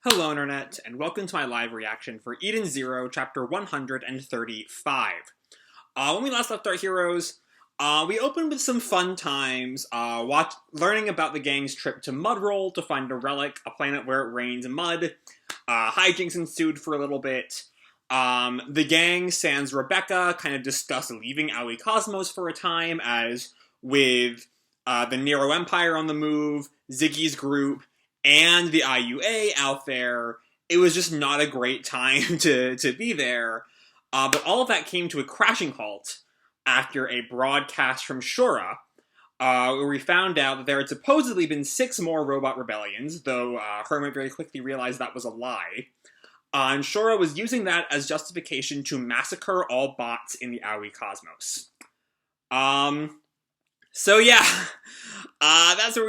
Hello Internet, and welcome to my live reaction for Eden Zero, chapter 135. When we last left our heroes, we opened with some fun times, learning about the gang's trip to Mudroll to find a relic, a planet where it rains mud. Hijinks ensued for a little bit. The gang, sans Rebecca, kind of discussed leaving Aoi Cosmos for a time, as with the Nero Empire on the move, Ziggy's group, and the IUA out there, it was just not a great time to be there. But all of that came to a crashing halt after a broadcast from Shura, where we found out that there had supposedly been 6 more robot rebellions, though Hermit very quickly realized that was a lie. And Shura was using that as justification to massacre all bots in the Aoi Cosmos. So yeah, that's where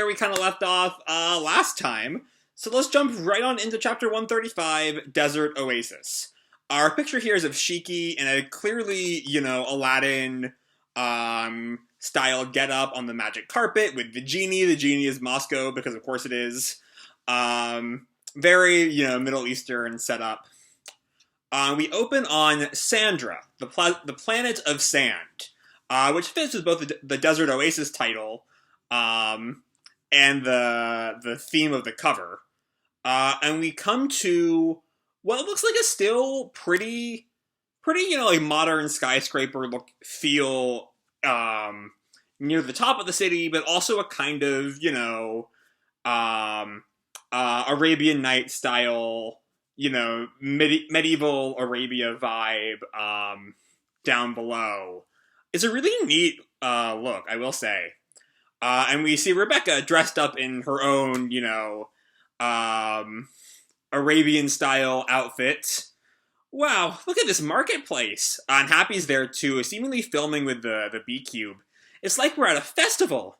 we kind of left off last time. So let's jump right on into chapter 135, Desert Oasis. Our picture here is of Shiki in a clearly, Aladdin style getup on the magic carpet with the genie. The genie is Moscow because of course it is. Very, Middle Eastern setup. We open on Sandra, the planet of sand. Which fits with both the Desert Oasis title and the theme of the cover. And we come to what looks like a still pretty, like modern skyscraper feel near the top of the city, but also a kind of, Arabian Nights style, medieval Arabia vibe down below. It's a really neat look, I will say. And we see Rebecca dressed up in her own, Arabian-style outfit. Wow, look at this marketplace. And Happy's there, too, seemingly filming with the B-Cube. It's like we're at a festival.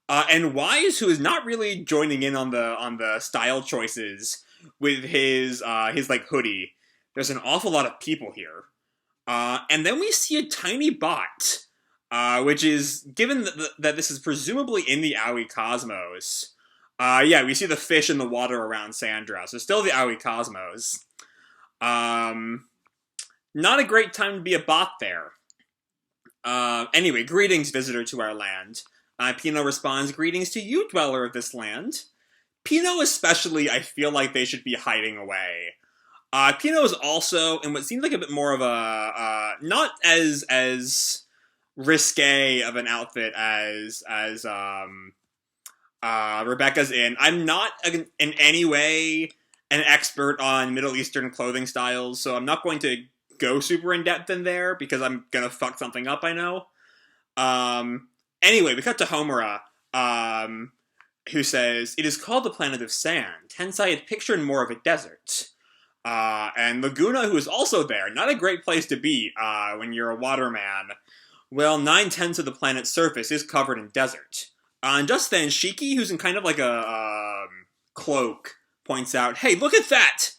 And Wise, who is not really joining in on the style choices with his hoodie. There's an awful lot of people here. And then we see a tiny bot, which is, given that this is presumably in the Aoi Cosmos, we see the fish in the water around Sandra, so still the Aoi Cosmos. Not a great time to be a bot there. Anyway, greetings, visitor to our land. Pino responds, greetings to you, dweller of this land. Pino especially, I feel like they should be hiding away. Pino is also in what seems like a bit more of a not as risque of an outfit as Rebecca's in. I'm not in any way an expert on Middle Eastern clothing styles, so I'm not going to go super in depth in there because I'm gonna fuck something up, I know. Anyway, we cut to Homura, who says, "It is called the planet of sand, hence I had pictured more of a desert." And Laguna, who is also there. Not a great place to be when you're a waterman. Well, 9/10 of the planet's surface is covered in desert. And just then, Shiki, who's in kind of like a cloak, points out, "Hey, look at that!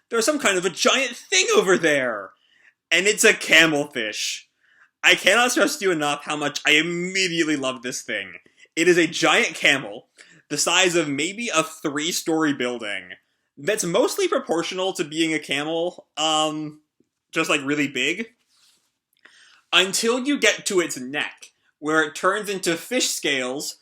There's some kind of a giant thing over there! And it's a camelfish." I cannot stress to you enough how much I immediately love this thing. It is a giant camel, the size of maybe a 3-story building, that's mostly proportional to being a camel, just like really big, until you get to its neck, where it turns into fish scales,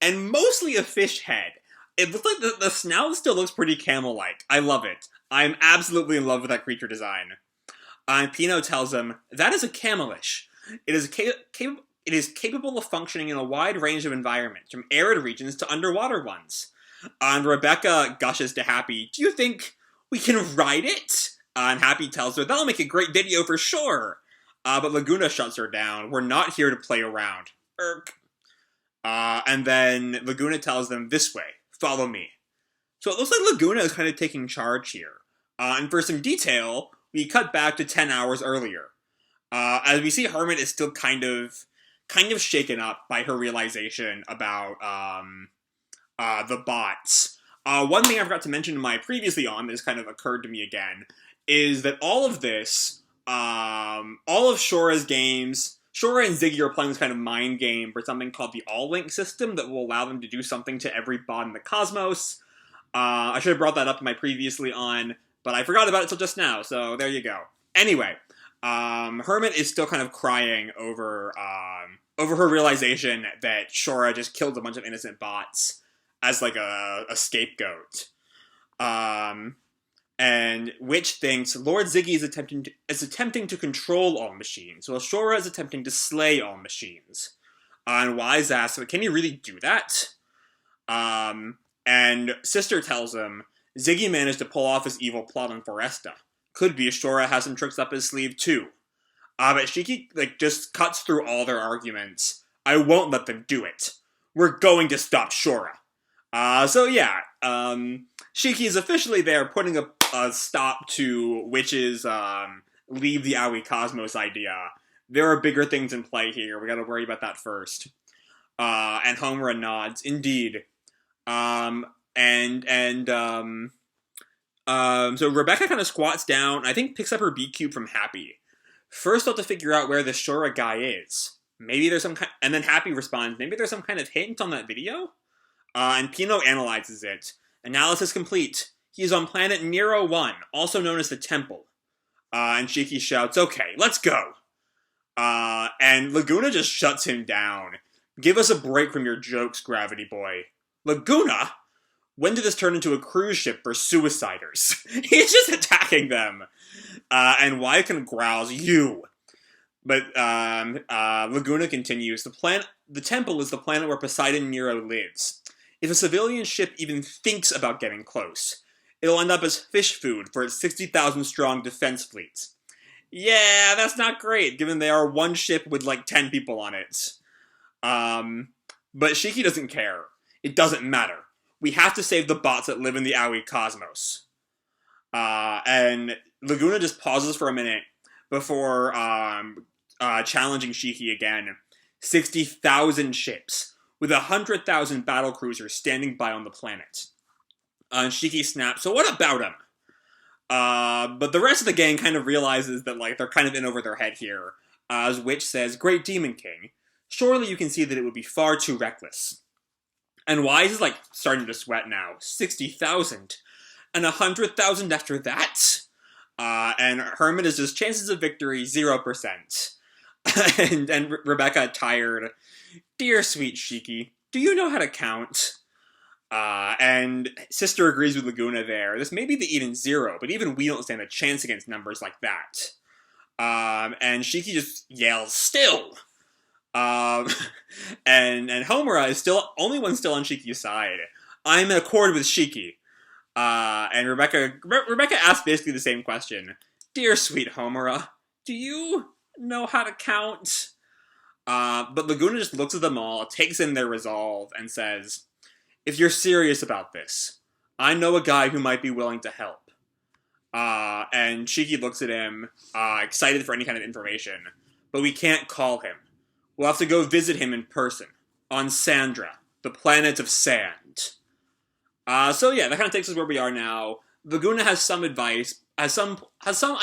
and mostly a fish head. It looks like the snout still looks pretty camel-like. I love it. I'm absolutely in love with that creature design. Pino tells him, that is a camelish. It is capable of functioning in a wide range of environments, from arid regions to underwater ones. And Rebecca gushes to Happy, do you think we can ride it? And Happy tells her, that'll make a great video for sure. But Laguna shuts her down. We're not here to play around. Irk. And then Laguna tells them, this way, follow me. So it looks like Laguna is kind of taking charge here. And for some detail, we cut back to 10 hours earlier. As we see Hermit is still kind of shaken up by her realization about, the bots. One thing I forgot to mention in my previously on that has kind of occurred to me again is that all of this, all of Shura's games, Shura and Ziggy are playing this kind of mind game for something called the All-Link system that will allow them to do something to every bot in the cosmos. I should have brought that up in my previously on, but I forgot about it till just now, so there you go. Anyway, Hermit is still kind of crying over her realization that Shora just killed a bunch of innocent bots as like a scapegoat. And Witch thinks Lord Ziggy is attempting to control all machines, while Shora is attempting to slay all machines. And Wise asks, can he really do that? And Sister tells him, Ziggy managed to pull off his evil plot on Foresta. Could be Shora has some tricks up his sleeve too. But Shiki, just cuts through all their arguments. I won't let them do it. We're going to stop Shora. So yeah, Shiki is officially there putting a stop to Witch's, leave the Aoi Cosmos idea. There are bigger things in play here. We gotta worry about that first. And Homura nods. Indeed. So Rebecca kind of squats down, and I think picks up her B cube from Happy. First, I'll have to figure out where the Shora guy is. Maybe there's some kind, and then Happy responds, maybe there's some kind of hint on that video? And Pino analyzes it. Analysis complete. He is on planet Nero 1, also known as the Temple. And Shiki shouts, okay, let's go. And Laguna just shuts him down. Give us a break from your jokes, Gravity Boy. Laguna? When did this turn into a cruise ship for suiciders? He's just attacking them. And Wycan growls, you. But Laguna continues, the Temple is the planet where Poseidon Nero lives. If a civilian ship even thinks about getting close, it'll end up as fish food for its 60,000 strong defense fleets. Yeah, that's not great, given they are one ship with 10 people on it. But Shiki doesn't care. It doesn't matter. We have to save the bots that live in the Aoi Cosmos. And Laguna just pauses for a minute before challenging Shiki again. 60,000 ships, with 100,000 battle cruisers standing by on the planet. And Shiki snaps, so what about him? But the rest of the gang kind of realizes that they're kind of in over their head here. As Witch says, Great Demon King, surely you can see that it would be far too reckless. And Wise is starting to sweat now. 60,000. And 100,000 after that? And Hermit is just chances of victory 0%. and Rebecca, tired. Dear sweet Shiki, do you know how to count? And Sister agrees with Laguna there. This may be the even 0, but even we don't stand a chance against numbers like that. And Shiki just yells, still! And Homura is only one still on Shiki's side. I'm in accord with Shiki. And Rebecca asks basically the same question. Dear sweet Homura, do you know how to count? But Laguna just looks at them all, takes in their resolve, and says, if you're serious about this, I know a guy who might be willing to help. And Shiki looks at him, excited for any kind of information. But we can't call him. We'll have to go visit him in person. On Sandra, the planet of sand. So yeah, that kind of takes us where we are now. Laguna has some advice, has some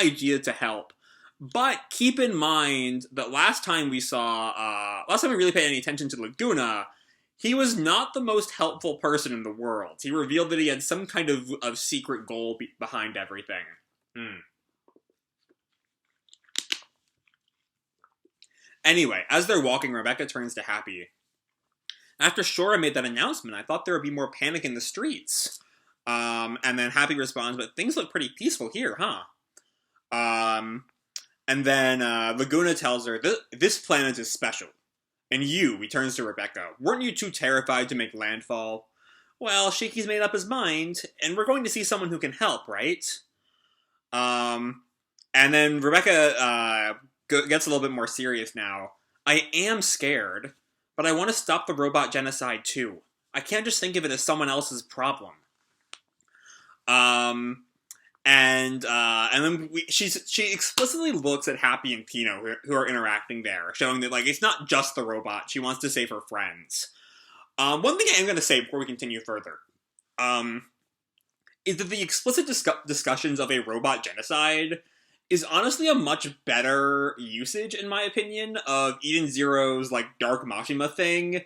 idea to help. But keep in mind that last time we really paid any attention to Laguna, he was not the most helpful person in the world. He revealed that he had some kind of secret goal behind everything. Anyway, as they're walking, Rebecca turns to Happy. After Shora made that announcement, I thought there would be more panic in the streets. And then Happy responds, but things look pretty peaceful here, huh? And then Laguna tells her, this planet is special. And you, he turns to Rebecca, weren't you too terrified to make landfall? Well, Shiki's made up his mind, and we're going to see someone who can help, right? And then Rebecca gets a little bit more serious now. I am scared, but I want to stop the robot genocide too. I can't just think of it as someone else's problem. And then she explicitly looks at Happy and Pino, who are interacting there, showing that it's not just the robot. She wants to save her friends. One thing I am going to say before we continue further, is that the explicit discussions of a robot genocide is honestly a much better usage, in my opinion, of Eden Zero's dark Mashima thing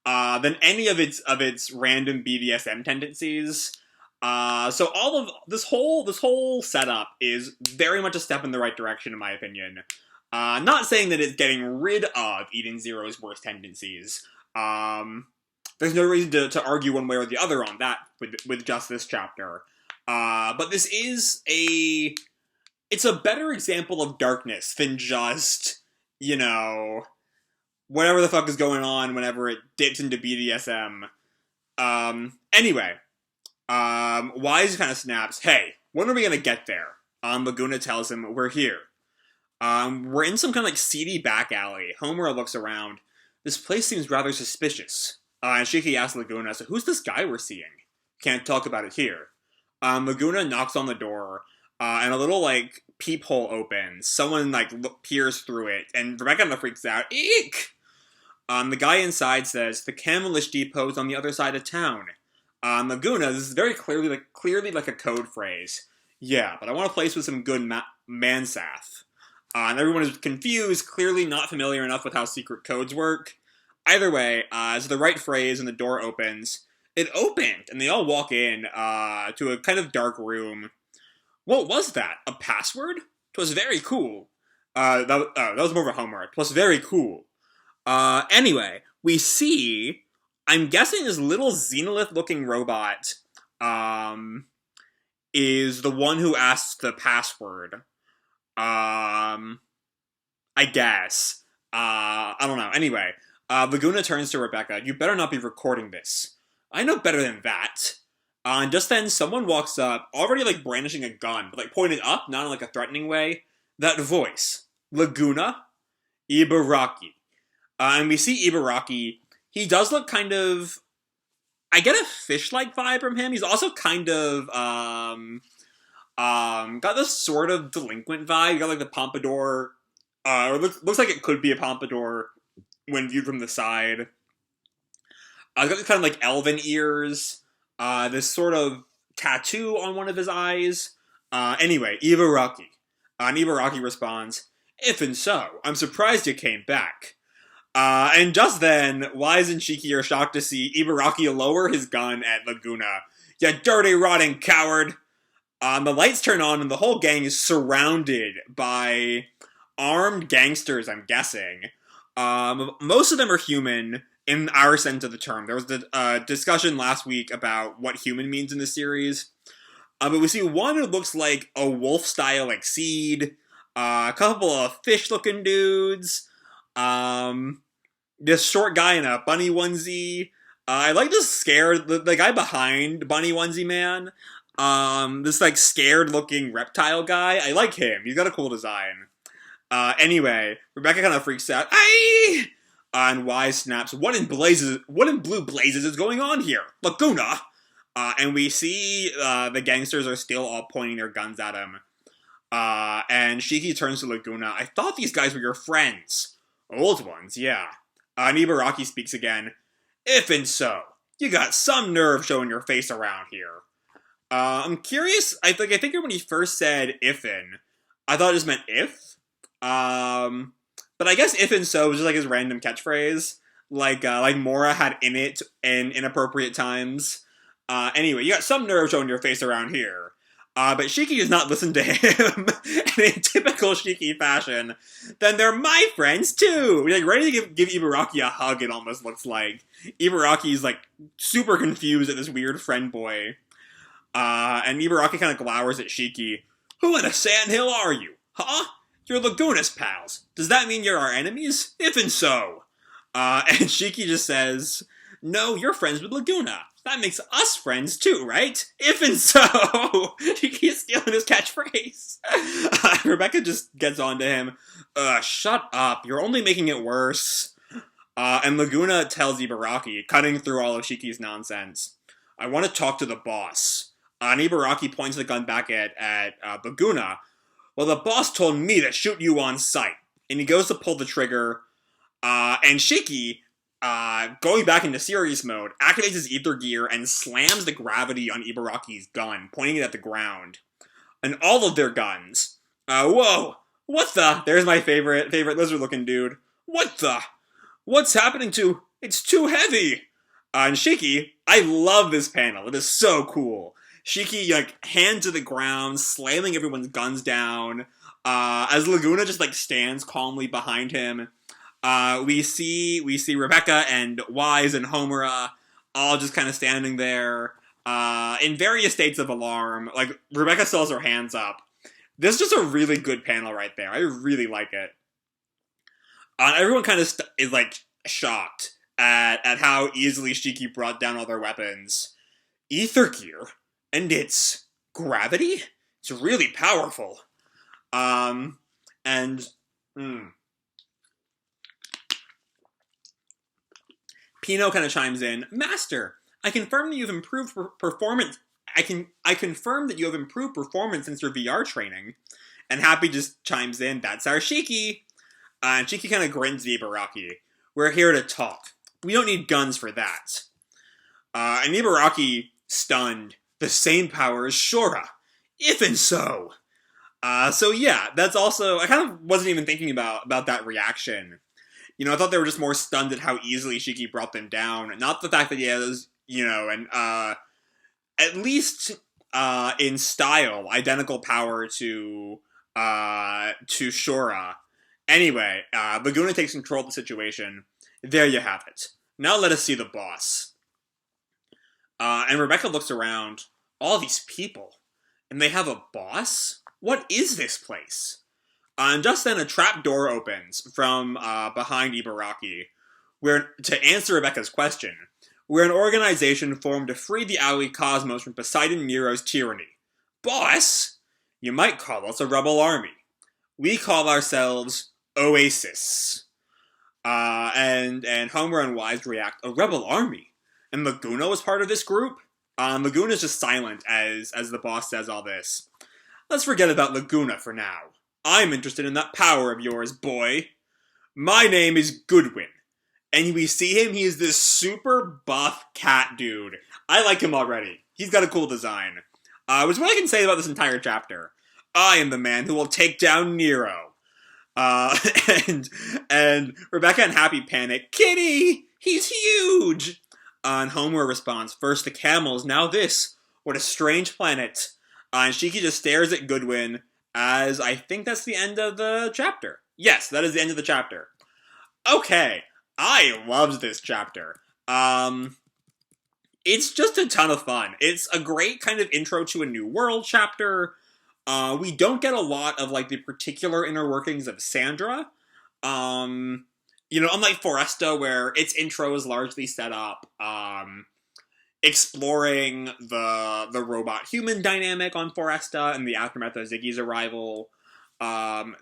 than any of its random BDSM tendencies. So all of this whole setup is very much a step in the right direction, in my opinion. Not saying that it's getting rid of Eden Zero's worst tendencies. There's no reason to argue one way or the other on that with just this chapter. But this is it's a better example of darkness than just, whatever the fuck is going on whenever it dips into BDSM. Anyway, Wise kind of snaps, "Hey, when are we gonna get there?" Laguna tells him, "We're here." We're in some kind of seedy back alley. Homura looks around. "This place seems rather suspicious." And Shiki asks Laguna, "So who's this guy we're seeing?" "Can't talk about it here." Laguna knocks on the door, and a little, peephole opens. Someone, peers through it, and Rebecca kind of freaks out. "Eek!" The guy inside says, "The camelish depot's on the other side of town." Laguna, this is very clearly a code phrase. "Yeah, but I want a place with some good mansath." And everyone is confused, clearly not familiar enough with how secret codes work. Either way, it's the right phrase, and the door opens. It opened, and they all walk in to a kind of dark room. What was that? A password? 'Twas very cool. That was more of a homework. 'Twas very cool. Anyway, we see, I'm guessing this little Xenolith-looking robot is the one who asks the password. I guess. I don't know. Anyway, Laguna turns to Rebecca. "You better not be recording this." "I know better than that." And just then, someone walks up, already, brandishing a gun, but, pointed up, not in, a threatening way. That voice. Laguna? Ibaraki. And we see Ibaraki. He does look kind of... I get a fish-like vibe from him. He's also kind of, got this sort of delinquent vibe. You got, the pompadour, or looks like it could be a pompadour when viewed from the side. Got this kind of, elven ears. This sort of tattoo on one of his eyes. Anyway, Ibaraki. And Ibaraki responds, "If and so, I'm surprised you came back." And just then, Wise and Shiki are shocked to see Ibaraki lower his gun at Laguna. "You dirty, rotting coward!" The lights turn on, and the whole gang is surrounded by armed gangsters, I'm guessing. Most of them are human, in our sense of the term. There was the discussion last week about what human means in the series. But we see one who looks like a wolf-style Seed, a couple of fish-looking dudes, this short guy in a bunny onesie. I like this scared, the guy behind Bunny Onesie Man. This scared-looking reptile guy. I like him. He's got a cool design. Anyway, Rebecca kind of freaks out. "Aye!" And Wise snaps, what in blue blazes is going on here? Laguna!" And we see the gangsters are still all pointing their guns at him. And Shiki turns to Laguna. "I thought these guys were your friends." "Old ones, yeah." And Ibaraki speaks again. "If and so, you got some nerve showing your face around here." I'm curious, I think when he first said "ifin," I thought it just meant if. But I guess "if and so" was just his random catchphrase. Like Mora had in it in inappropriate times. Anyway, you got some nerve showing your face around here. But Shiki does not listen to him. And in typical Shiki fashion, "Then they're my friends too!" Ready to give Ibaraki a hug, it almost looks like. Ibaraki's super confused at this weird friend boy. And Ibaraki kind of glowers at Shiki. "Who in the sandhill are you? Huh? You're Laguna's pals. Does that mean you're our enemies? If and so." And Shiki just says, "No, you're friends with Laguna. That makes us friends too, right? If and so." Shiki is stealing his catchphrase. Rebecca just gets on to him. "Shut up. You're only making it worse." And Laguna tells Ibaraki, cutting through all of Shiki's nonsense, "I want to talk to the boss." And Ibaraki points the gun back at Laguna. "Well, the boss told me to shoot you on sight." And he goes to pull the trigger. And Shiki, going back into serious mode, activates his ether gear and slams the gravity on Ibaraki's gun, pointing it at the ground. And all of their guns. Whoa! What the? There's my favorite lizard-looking dude. "What the? What's happening to? It's too heavy!" And Shiki, I love this panel. It is so cool. Shiki, like, hand to the ground, slamming everyone's guns down, as Laguna just, like, stands calmly behind him. We see Rebecca and Wise and Homura all just kind of standing there, in various states of alarm. Like, Rebecca still has her hands up. This is just a really good panel right there. I really like it. Everyone kind of is, like, shocked at how easily Shiki brought down all their weapons. Ether gear and its gravity? It's really powerful. And Pino kind of chimes in, Master, I confirm that you've improved performance. I confirm that you have improved performance since your VR training. And Happy just chimes in, that's our Shiki. And Shiki kind of grins at Ibaraki. We're here to talk. We don't need guns for that. And Ibaraki, stunned, the same power as Shora. Even so. So yeah, that's also, I kind of wasn't even thinking about that reaction. You know, I thought they were just more stunned at how easily Shiki brought them down. Not the fact that he has, you know, and at least in style, identical power to Shora. Anyway, Laguna takes control of the situation. There you have it. Now let us see the boss. And Rebecca looks around. All these people. And they have a boss? What is this place? And just then a trap door opens from behind Ibaraki. To answer Rebecca's question, we're an organization formed to free the Aoi cosmos from Poseidon Nero's tyranny. Boss? You might call us a rebel army. We call ourselves Oasis. And Homer and Wise react, a rebel army? And Laguna was part of this group? Laguna's just silent as the boss says all this. Let's forget about Laguna for now. I'm interested in that power of yours, boy. My name is Goodwin. And we see him, he is this super buff cat dude. I like him already. He's got a cool design. Which is what I can say about this entire chapter. I am the man who will take down Nero. And Rebecca and Happy panic. Kitty! He's huge! And Homer responds, first the camels, now this. What a strange planet. And Shiki just stares at Goodwin as I think that's the end of the chapter. Yes, that is the end of the chapter. Okay, I loved this chapter. It's just a ton of fun. It's a great kind of intro to a new world chapter. We don't get a lot of, like, the particular inner workings of Sandra. You know, unlike Foresta, where its intro is largely set up, exploring the robot-human dynamic on Foresta and the aftermath of Ziggy's arrival.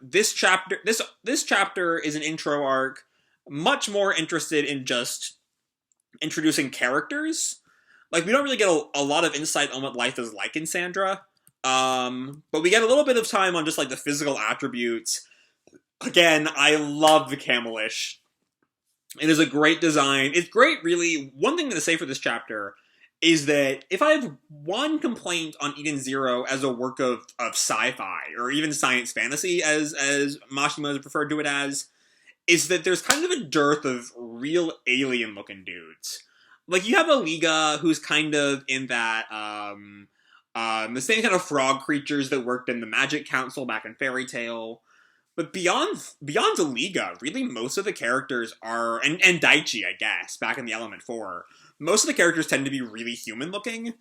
This chapter is an intro arc, much more interested in just introducing characters. Like, we don't really get a lot of insight on what life is like in Sandra, but we get a little bit of time on just, like, the physical attributes. Again, I love the camelish. It is a great design. It's great, really. One thing to say for this chapter is that if I have one complaint on Eden Zero as a work of sci-fi, or even science fantasy, as Mashima has referred to it as, is that there's kind of a dearth of real alien-looking dudes. Like, you have a Liga who's kind of in that, the same kind of frog creatures that worked in the Magic Council back in Fairy Tail. But beyond the Liga, really most of the characters are, and Daichi, I guess, back in the Element 4, most of the characters tend to be really human-looking.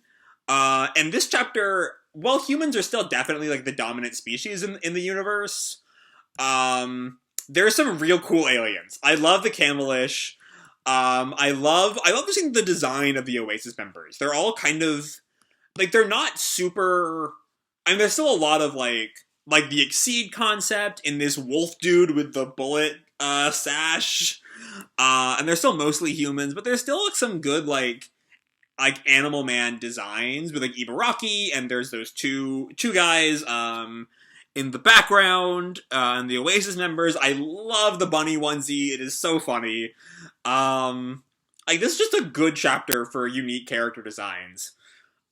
And this chapter, while humans are still definitely, like, the dominant species in the universe, there are some real cool aliens. I love the camelish. I love seeing the design of the Oasis members. They're all kind of, like, they're not super, I mean, there's still a lot of, like the Exceed concept in this wolf dude with the bullet sash. And they're still mostly humans, but there's still, like, some good, like Animal Man designs with, like, Ibaraki, and there's those two guys in the background, and the Oasis members. I love the bunny onesie. It is so funny. Like, this is just a good chapter for unique character designs.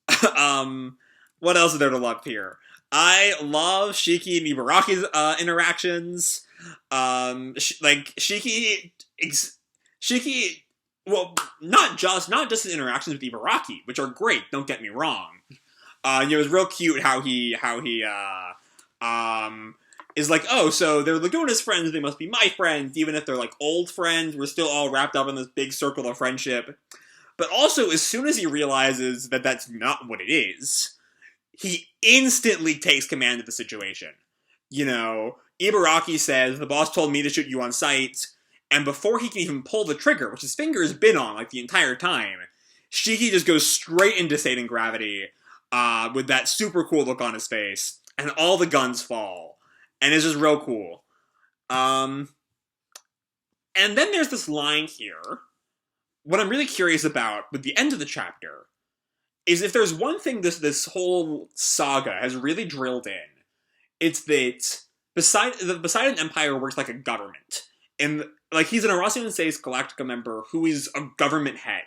What else is there to love here? I love Shiki and Ibaraki's interactions. Shiki, well, not just his interactions with Ibaraki, which are great, don't get me wrong. It was real cute how he is like, oh, so they're Laguna's friends, they must be my friends, even if they're like old friends, we're still all wrapped up in this big circle of friendship. But also, as soon as he realizes that that's not what it is, he instantly takes command of the situation. Ibaraki says, the boss told me to shoot you on sight, and before he can even pull the trigger, which his finger has been on like the entire time, Shiki just goes straight into Satan Gravity with that super cool look on his face, and all the guns fall. And it's just real cool. And then there's this line here. What I'm really curious about with the end of the chapter is if there's one thing this whole saga has really drilled in, it's that the Poseidon Empire works like a government. And like he's an Aracian Seis Galactica member who is a government head.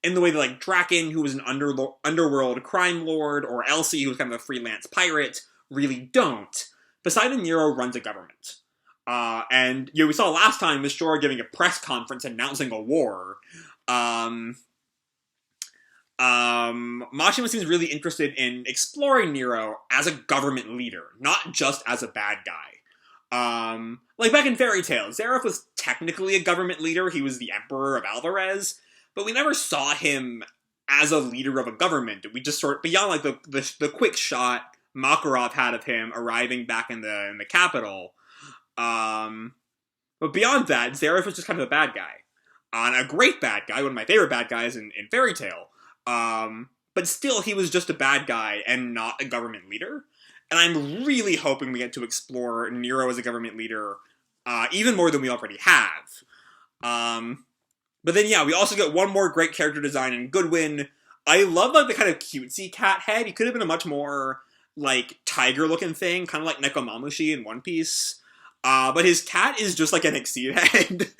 In the way that like Draken, who was an underworld crime lord, or Elsie, who's kind of a freelance pirate, really don't. Poseidon Nero runs a government. And we saw last time Miss Shore giving a press conference announcing a war. Mashima seems really interested in exploring Nero as a government leader, not just as a bad guy. Like back in Fairy Tail, Zeref was technically a government leader, he was the Emperor of Alvarez, but we never saw him as a leader of a government. We just beyond like the quick shot Makarov had of him arriving back in the capital. But beyond that, Zeref was just kind of a bad guy. And a great bad guy, one of my favorite bad guys in Fairy Tail. But still, he was just a bad guy and not a government leader. And I'm really hoping we get to explore Nero as a government leader even more than we already have. But then, yeah, we also get one more great character design in Goodwin. I love like the kind of cutesy cat head. He could have been a much more like tiger-looking thing, kind of like Nekomamushi in One Piece. But his cat is just like an Exceed head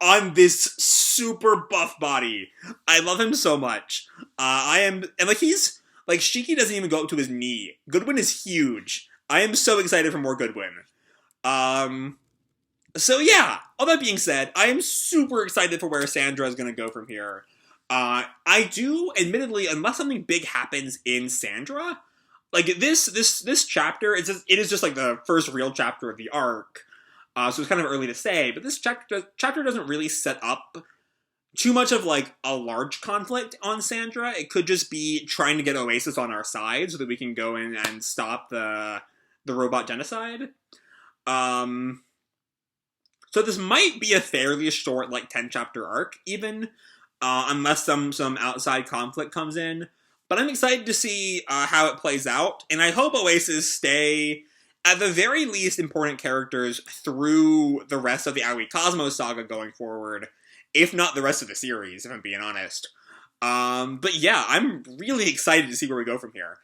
on this super buff body. I love him so much. And he's, like, Shiki doesn't even go up to his knee. Goodwin is huge. I am so excited for more Goodwin. So yeah, all that being said, I am super excited for where Sandra is going to go from here. I do, admittedly, unless something big happens in Sandra, like, this chapter, it is just, like, the first real chapter of the arc, so it's kind of early to say, but this chapter doesn't really set up too much of, like, a large conflict on Sandra. It could just be trying to get Oasis on our side so that we can go in and stop the robot genocide. So this might be a fairly short, like, 10-chapter arc, even, unless some outside conflict comes in. But I'm excited to see how it plays out, and I hope Oasis stay, at the very least, important characters through the rest of the Aoi Cosmos saga going forward, if not the rest of the series, if I'm being honest. But yeah, I'm really excited to see where we go from here.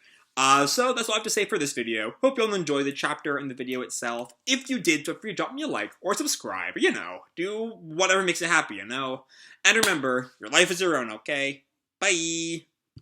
So that's all I have to say for this video. Hope you'll enjoy the chapter and the video itself. If you did, feel free to drop me a like or subscribe, do whatever makes you happy, And remember, your life is your own, okay? Bye!